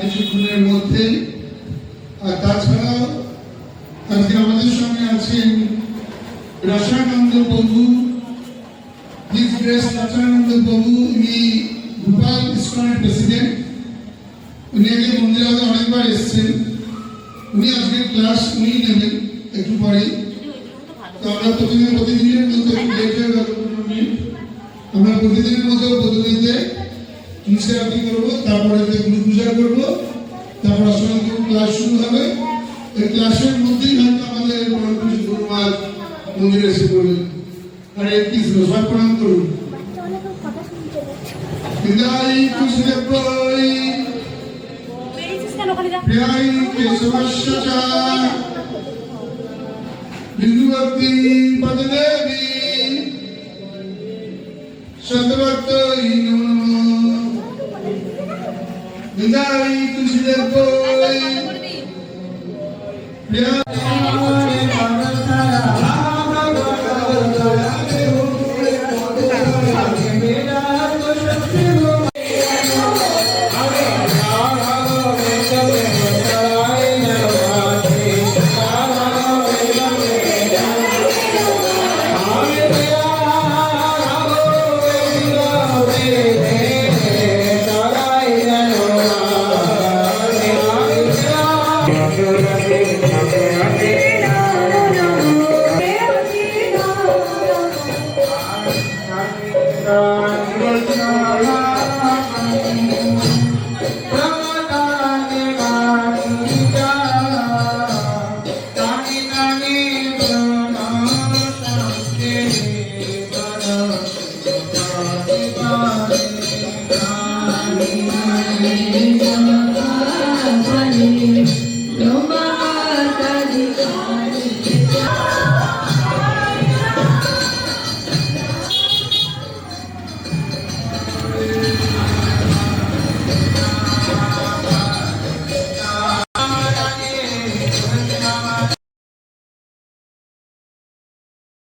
কিছুক্ষণের মধ্যে তাছাড়াও আজকে আমাদের সঙ্গে আছেন রসানন্দ প্রভু, হিজ গ্রেস রসানন্দ প্রভু। উনি ভোপাল ইসকনের প্রেসিডেন্ট। উনি আগে মন্দিরে অনেকবার এসেছেন। উনি আজকে ক্লাস উনি নেবেন একটু পরে। তো আমরা প্রতিদিনের মতো লেট হয়ে গেল, আমরা প্রতিদিনের মতো পদ্ধতিতে তুলসী আরতি করবো, তারপরে গুরু পূজা করবো, তারপর আসলে ক্লাস শুরু হবে। এই ক্লাসের মধ্যেই হয়তো আমাদের গুরুমার মন্দিরে এসে পড়বেন। হরে কৃষ্ণ, সব প্রণাম করুন। বিদায় কৃষ্ণের প্রই প্রিয়াই কেশবস্যা বিন্দুভক্তি পদদেবী সতভক্তই নমঃ। বিদায় কৃষ্ণের প্রই প্রিয়াই Krishna